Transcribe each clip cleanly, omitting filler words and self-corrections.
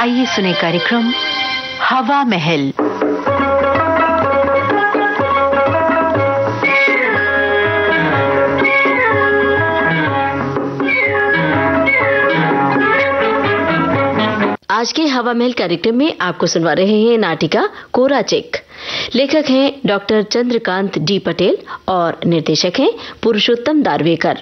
आइए सुने कार्यक्रम हवा महल। आज के हवा महल कार्यक्रम में आपको सुनवा रहे हैं नाटिका कोरा चेक। लेखक हैं डॉक्टर चंद्रकांत डी पटेल और निर्देशक हैं पुरुषोत्तम दारवेकर।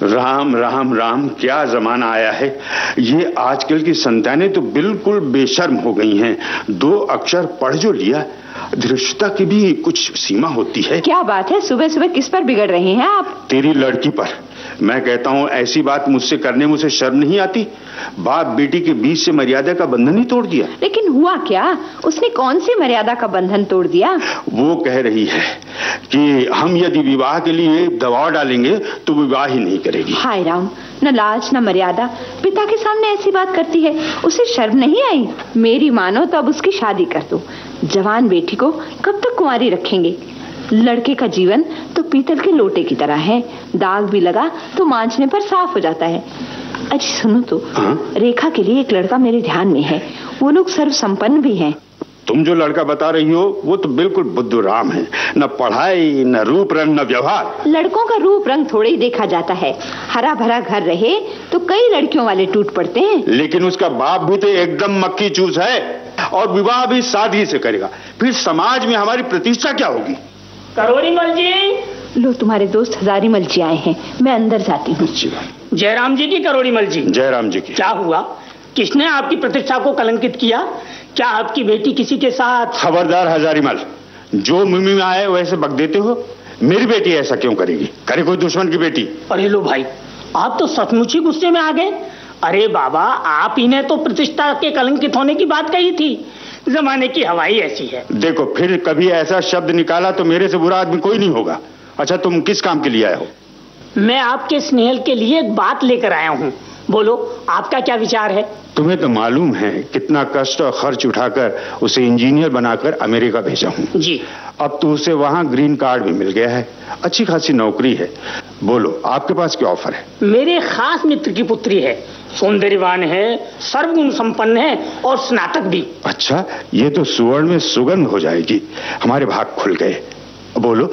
राम राम राम, क्या जमाना आया है। ये आजकल की संतानें तो बिल्कुल बेशर्म हो गई हैं। 2 अक्षर पढ़ जो लिया, धृष्टता की भी कुछ सीमा होती है। क्या बात है, सुबह सुबह किस पर बिगड़ रहे हैं आप? तेरी लड़की पर। मैं कहता हूँ ऐसी बात मुझसे करने मुझे शर्म नहीं आती। बाप बेटी के बीच से मर्यादा का बंधन ही तोड़ दिया। लेकिन हुआ क्या? उसने कौन सी मर्यादा का बंधन तोड़ दिया? वो कह रही है कि हम यदि विवाह के लिए दबाव डालेंगे तो विवाह ही नहीं करेगी। हाय राम, न लाज न मर्यादा, पिता के सामने ऐसी बात करती है। उसे शर्म नहीं आई? मेरी मानो तो अब उसकी शादी कर दो। जवान बेटी को कब तक कुंवारी रखेंगे? लड़के का जीवन तो पीतल के लोटे की तरह है, दाग भी लगा तो मांझने पर साफ हो जाता है। अच्छा सुनो तो, रेखा के लिए एक लड़का मेरे ध्यान में है। वो लोग सर्व संपन्न भी हैं। तुम जो लड़का बता रही हो वो तो बिल्कुल बुद्धूराम है। न पढ़ाई, न रूप रंग, न व्यवहार। लड़कों का रूप रंग थोड़े ही देखा जाता है। हरा भरा घर रहे तो कई लड़कियों वाले टूट पड़ते हैं। लेकिन उसका बाप भी तो एकदम मक्खी चूस है और विवाह भी सादगी से करेगा। फिर समाज में हमारी प्रतिष्ठा क्या होगी? करोड़ी मल जी। लो, तुम्हारे दोस्त हजारीमल जी आए हैं, मैं अंदर जाती हूँ। जयराम जी की करोड़ी मल जी। जयराम जी की। क्या हुआ? किसने आपकी प्रतिष्ठा को कलंकित किया? क्या आपकी बेटी किसी के साथ? खबरदार हजारीमल, जो मुंह में आए वैसे बक देते हो। मेरी बेटी ऐसा क्यों करेगी? करे कोई दुश्मन की बेटी? अरे लो भाई, आप तो सचमुच ही गुस्से में आ गए। अरे बाबा, आप ही ने तो प्रतिष्ठा के कलंकित होने की बात कही थी। जमाने की हवाई ऐसी है। देखो, फिर कभी ऐसा शब्द निकाला तो मेरे से बुरा आदमी कोई नहीं होगा। अच्छा, तुम किस काम के लिए आए हो? मैं आपके स्नेहल के लिए एक बात लेकर आया हूँ। बोलो, आपका क्या विचार है? तुम्हें तो मालूम है कितना कष्ट और खर्च उठाकर उसे इंजीनियर बनाकर अमेरिका भेजा हूँ जी। अब तो उसे वहाँ ग्रीन कार्ड भी मिल गया है, अच्छी खासी नौकरी है। बोलो, आपके पास क्या ऑफर है? मेरे खास मित्र की पुत्री है, सौंदर्यवान है, सर्वगुण संपन्न है और स्नातक भी। अच्छा, ये तो सुवर्ण में सुगंध हो जाएगी। हमारे भाग खुल गए। बोलो,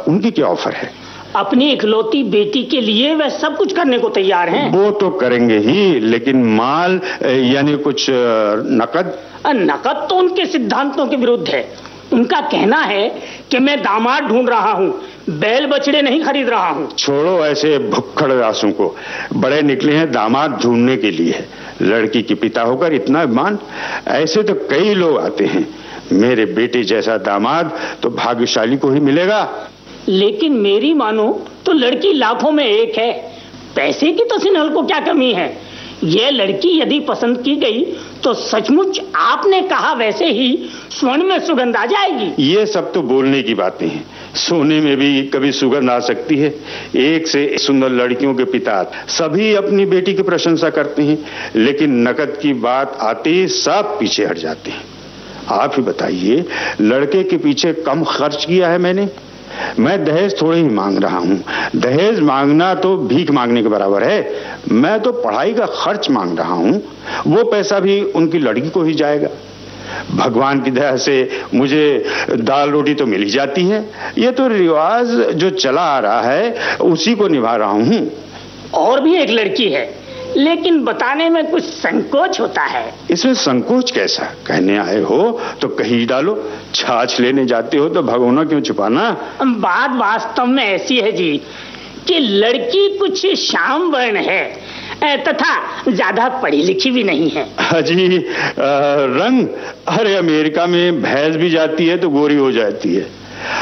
उनकी क्या ऑफर है? अपनी इकलौती बेटी के लिए वह सब कुछ करने को तैयार हैं। वो तो करेंगे ही, लेकिन माल यानी कुछ नकद? नकद तो उनके सिद्धांतों के विरुद्ध है। उनका कहना है कि मैं दामाद ढूंढ रहा हूँ, बैल बछड़े नहीं खरीद रहा हूँ। छोड़ो ऐसे भुक्खड़ दासों को, बड़े निकले हैं दामाद ढूंढने के लिए। लड़की की पिता होकर इतना अभिमान? ऐसे तो कई लोग आते हैं। मेरे बेटे जैसा दामाद तो भाग्यशाली को ही मिलेगा। लेकिन मेरी मानो तो लड़की लाखों में एक है। पैसे की तो सिन्हल को क्या कमी है? यह लड़की यदि पसंद की गई तो सचमुच आपने कहा वैसे ही स्वर्ण में सुगंध आ जाएगी। ये सब तो बोलने की बातें हैं, सोने में भी कभी सुगंध आ सकती है। एक से सुंदर लड़कियों के पिता सभी अपनी बेटी की प्रशंसा करते हैं, लेकिन नकद की बात आते ही सब पीछे हट जाते हैं। आप ही बताइए, लड़के के पीछे कम खर्च किया है मैंने? मैं दहेज थोड़े ही मांग रहा हूँ। दहेज मांगना तो भीख मांगने के बराबर है। मैं तो पढ़ाई का खर्च मांग रहा हूँ, वो पैसा भी उनकी लड़की को ही जाएगा। भगवान की दया से मुझे दाल रोटी तो मिल ही जाती है। ये तो रिवाज जो चला आ रहा है उसी को निभा रहा हूँ। और भी एक लड़की है, लेकिन बताने में कुछ संकोच होता है। इसमें संकोच कैसा? कहने आए हो तो कहीं डालो। छाछ लेने जाते हो तो भगोना क्यों छुपाना? बात वास्तव में ऐसी है जी कि लड़की कुछ श्याम वर्ण है तथा ज्यादा पढ़ी लिखी भी नहीं है। जी, रंग? अरे अमेरिका में भैंस भी जाती है तो गोरी हो जाती है।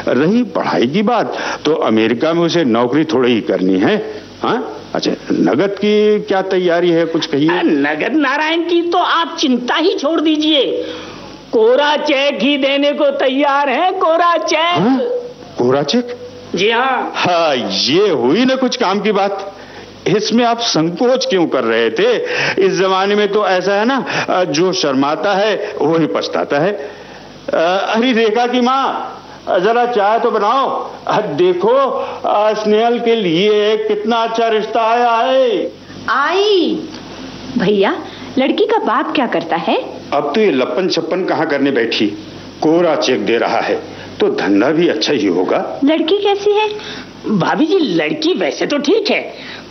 रही पढ़ाई की बात, तो अमेरिका में उसे नौकरी थोड़ी ही करनी है। हाँ, अच्छा, नगद की क्या तैयारी है, कुछ कहिए? नगद नारायण की तो आप चिंता ही छोड़ दीजिए, कोरा चेक ही देने को तैयार है। कोरा चेक। हाँ? कोरा चेक? जी हाँ। हाँ, ये हुई ना कुछ काम की बात। इसमें आप संकोच क्यों कर रहे थे? इस जमाने में तो ऐसा है ना, जो शर्माता है वो ही पछताता है। अरे रेखा की माँ, जरा चाय तो बनाओ। देखो स्नेहल के लिए कितना अच्छा रिश्ता आया है। आई भैया, लड़की का बाप क्या करता है? अब तो ये लप्पन छप्पन कहाँ करने बैठी, कोरा चेक दे रहा है तो धंधा भी अच्छा ही होगा। लड़की कैसी है? भाभी जी, लड़की वैसे तो ठीक है,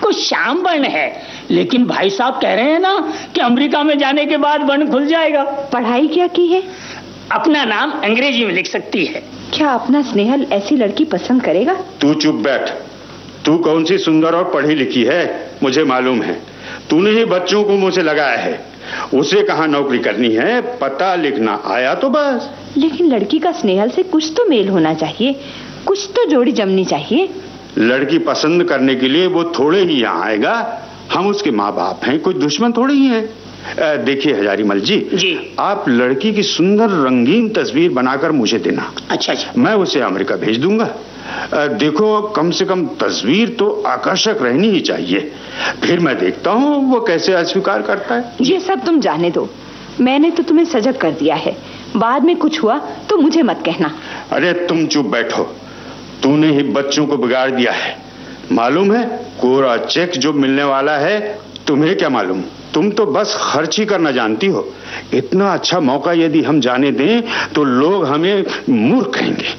कुछ श्याम वर्ण है, लेकिन भाई साहब कह रहे हैं ना कि अमेरिका में जाने के बाद वर्ण खुल जाएगा। पढ़ाई क्या की है? अपना नाम अंग्रेजी में लिख सकती है। क्या अपना स्नेहल ऐसी लड़की पसंद करेगा? तू चुप बैठ। तू कौन सी सुंदर और पढ़ी लिखी है मुझे मालूम है। तूने ही बच्चों को मुंह से लगाया है। उसे कहाँ नौकरी करनी है, पता लिखना आया तो बस। लेकिन लड़की का स्नेहल से कुछ तो मेल होना चाहिए, कुछ तो जोड़ी जमनी चाहिए। लड़की पसंद करने के लिए वो थोड़े ही यहाँ आएगा। हम उसके माँ बाप हैं, कोई दुश्मन थोड़े ही हैं। देखिए हजारीमल जी, आप लड़की की सुंदर रंगीन तस्वीर बनाकर मुझे देना। अच्छा, मैं उसे अमेरिका भेज दूंगा। देखो कम से कम तस्वीर तो आकर्षक रहनी ही चाहिए, फिर मैं देखता हूँ वो कैसे अस्वीकार करता है। ये सब तुम जाने दो, मैंने तो तुम्हें सजग कर दिया है, बाद में कुछ हुआ तो मुझे मत कहना। अरे तुम चुप बैठो, तूने ही बच्चों को बिगाड़ दिया है। मालूम है कोरा चेक जो मिलने वाला है, तुम्हें क्या मालूम, तुम तो बस खर्च ही करना जानती हो। इतना अच्छा मौका यदि हम जाने दें तो लोग हमें मूर्ख कहेंगे।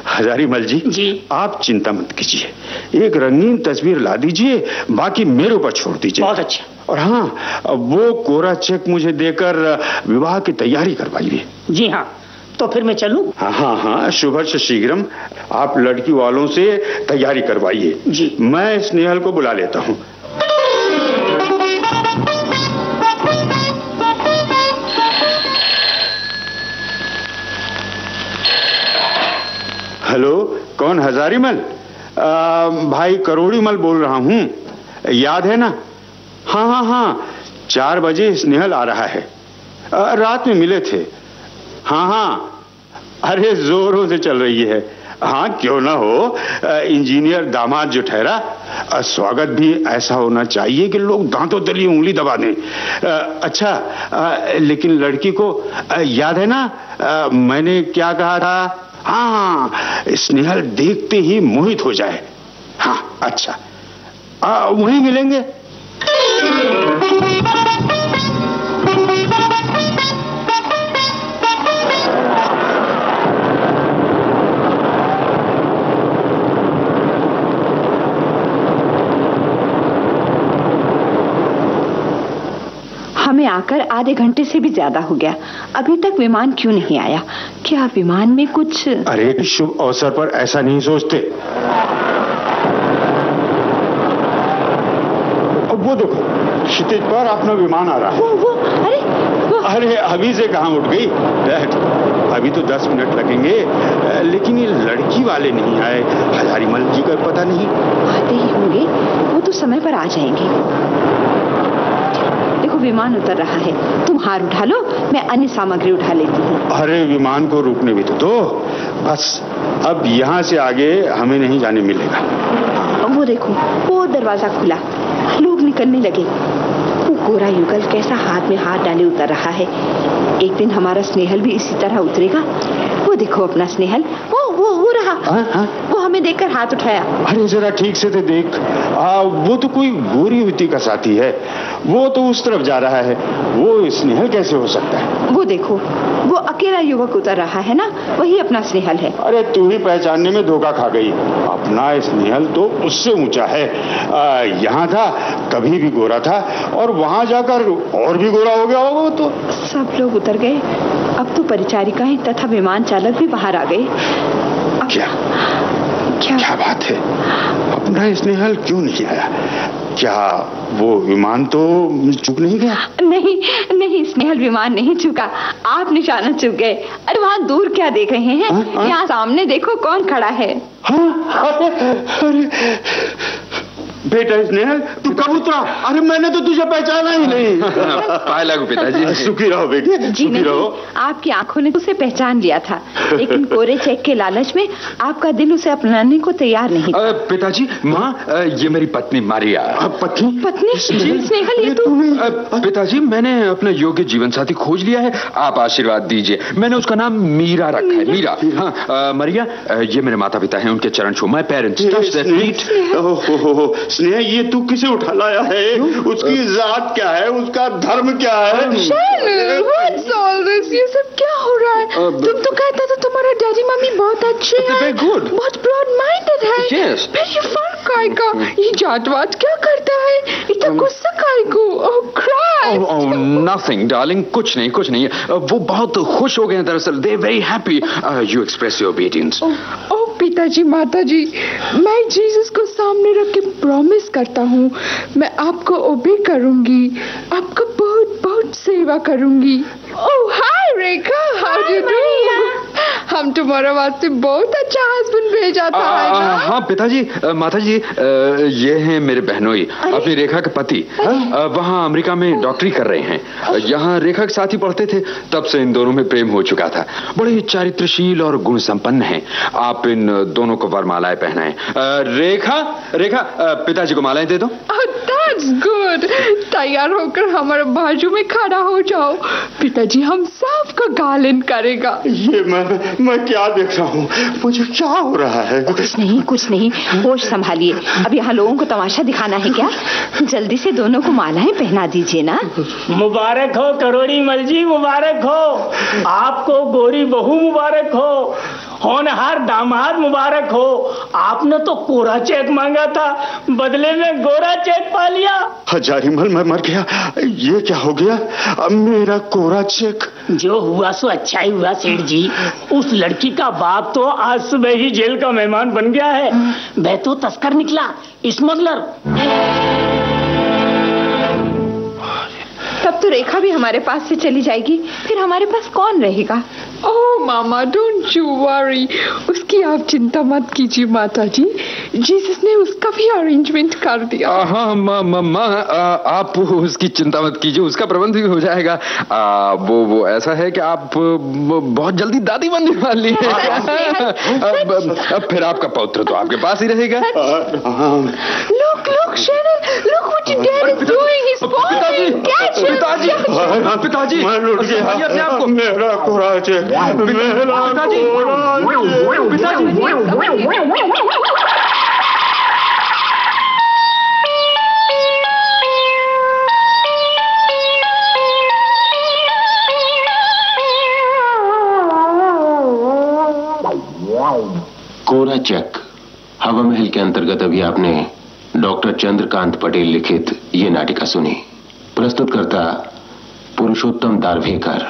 हजारीमल जी, आप चिंता मत कीजिए, एक रंगीन तस्वीर ला दीजिए, बाकी मेरे ऊपर छोड़ दीजिए। बहुत अच्छा। और हाँ, वो कोरा चेक मुझे देकर विवाह की तैयारी करवाइए। जी हाँ, तो फिर मैं चलूं? हाँ, शुभर्ष शीघ्रम। आप लड़की वालों से तैयारी करवाइए जी, मैं स्नेहल को बुला लेता हूँ। हेलो, कौन? हजारीमल? भाई करोड़ीमल बोल रहा हूँ, याद है ना? हाँ, 4 बजे स्नेहल आ रहा है। रात में मिले थे। हाँ, अरे जोरों से चल रही है। हाँ, क्यों ना हो, इंजीनियर दामाद जो ठहरा, स्वागत भी ऐसा होना चाहिए कि लोग दांतों तली उंगली दबा दें। अच्छा, लेकिन लड़की को याद है ना मैंने क्या कहा था? हाँ, स्नेहल देखते ही मोहित हो जाए। हाँ, अच्छा, वहीं मिलेंगे। हमें आकर आधे घंटे से भी ज्यादा हो गया, अभी तक विमान क्यों नहीं आया? क्या विमान में कुछ? अरे शुभ अवसर पर ऐसा नहीं सोचते। अब वो देखो, क्षितिज पर अपना विमान आ रहा है। वो अरे अभी से कहाँ उठ गई? अभी तो 10 मिनट लगेंगे, लेकिन ये लड़की वाले नहीं आए। हजारीमल जी का पता नहीं। आते ही होंगे, वो तो समय पर आ जाएंगे। देखो विमान उतर रहा है, तुम हार उठा लो, मैं अन्य सामग्री उठा लेती हूँ। अरे विमान को रुकने भी तो दो, बस अब यहाँ से आगे हमें नहीं जाने मिलेगा। वो देखो, वो दरवाजा खुला, लोग निकलने लगे। वो गोरा युगल कैसा हाथ में हाथ डाले उतर रहा है। एक दिन हमारा स्नेहल भी इसी तरह उतरेगा। वो देखो अपना स्नेहल, वो रहा। वो हमें देखकर हाथ उठाया। अरे जरा ठीक से तो देख, वो तो कोई गोरी युवती का साथी है, वो तो उस तरफ जा रहा है। वो स्नेहल कैसे हो सकता है? वो देखो, वो अकेला युवक उतर रहा है ना, वही अपना स्नेहल है। अरे तू ही पहचानने में धोखा खा गई। अपना स्नेहल तो उससे ऊंचा है। यहाँ था तभी भी गोरा था, और वहां जाकर और भी गोरा हो गया होगा। तो सब लोग उतर गए, अब तो परिचारिकाएं तथा विमान चालक भी बाहर आ गए। क्या बात है, अपना स्नेहल क्यों नहीं आया? क्या वो विमान तो चूक नहीं गया? नहीं, स्नेहल विमान नहीं चुका, आप निशाना चुक गए। अरे वहाँ दूर क्या देख रहे हैं? यहाँ सामने देखो कौन खड़ा है। अरे बेटा स्नेहल, तू कब उतरा? अरे मैंने तो तुझे पहचाना ही नहीं। पाए लागू पिताजी। सुखी रहो बेटे, सुखी रहो। आपकी आंखों ने उसे पहचान लिया था, लेकिन कोरे चेक के लालच में आपका दिल उसे अपनाने को तैयार नहीं था। पिताजी, माँ, ये मेरी पत्नी मारिया। पत्नी? पत्नी? स्नेहल, ये तू? पिताजी, मैंने अपना योग्य जीवन साथी खोज लिया है, आप आशीर्वाद दीजिए। मैंने उसका नाम मीरा रखा है, मीरा। हाँ, मरिया, ये मेरे माता पिता हैं, उनके चरण छू। My parents, touch that feet. स्नेह, ये तू किसे उठा लाया है? उसकी जात क्या है, उसका धर्म क्या है? What's all this? ये सब क्या हो रहा है? तुम तो कहता था तुम्हारा डैडी मम्मी बहुत अच्छे हैं, बहुत ब्रॉड माइंडेड है। Yes. फिर ये फर्क काय का? ये जातवाद क्या करता है? इतना गुस्सा काय को? Oh Christ! नथिंग डार्लिंग, कुछ नहीं। वो बहुत खुश हो गए हैं दरअसल। They very happy. You express your obedience. पिताजी, माताजी, मैं जीसस को सामने रख के प्रॉमिस करता हूँ, मैं आपको ओबे करूंगी, आपका बहुत बहुत सेवा करूंगी। ओह हाय रेखा, हाउ डू डू? हम तुम्हारे वास्ते बहुत अच्छा हस्बैंड भेजा था, है ना? हाँ पिताजी, माताजी, ये हैं मेरे बहनोई, अपनी रेखा के पति। वहाँ अमेरिका में डॉक्टरी कर रहे हैं। यहाँ रेखा के साथ ही पढ़ते थे, तब से इन दोनों में प्रेम हो चुका था। बड़े ही चारित्रशील और गुण संपन्न हैं। आप इन दोनों को वरमालाएं पहनाएं। रेखा, पिताजी को मालाएं दे दो। That's good. तैयार होकर हमारे बाजू में खड़ा हो जाओ, पिताजी हम सबका गालन करेगा। ये मैं क्या देख रहा हूँ? मुझे क्या हो रहा है? कुछ नहीं, होश संभालिए। अब यहाँ लोगों को तमाशा दिखाना है क्या? जल्दी से दोनों को मालाएं पहना दीजिए ना। मुबारक हो करोड़ी मल जी, मुबारक हो। आपको गोरी बहू मुबारक हो, होनहार दामाद मुबारक हो। आपने तो कोरा चेक मांगा था, बदले में गोरा चेक पा लिया। हजारीमल, मैं मर गया। ये क्या हो गया? अब मेरा कोरा चेक। जो हुआ सो अच्छा ही हुआ सेठ जी। उस लड़की का बाप तो आज सुबह ही जेल का मेहमान बन गया है। वह तो तस्कर निकला, स्मगलर। तब तो रेखा भी हमारे पास से चली जाएगी, फिर हमारे पास कौन रहेगा? ओह मामा, डोंट यू वरी, उसकी आप चिंता मत कीजिए माताजी, जीसस ने उसका भी अरेंजमेंट कर दिया। हाँ माँ, आप उसकी चिंता मत कीजिए, उसका प्रबंध भी हो जाएगा। वो ऐसा है कि आप बहुत जल्दी दादी बनने वाली है। फिर आपका पौत्र तो आपके पास ही रहेगा। Look, Sharon, look what your dad is doing. He's falling. Catch him. पिताजी, मैं लुट गया। मेरा कोरा चेक, कोरा चेक हवा महल के अंतर्गत अभी आपने डॉक्टर चंद्रकांत पटेल लिखित ये नाटिका सुनी। प्रस्तुतकर्ता पुरुषोत्तम दारवेकर।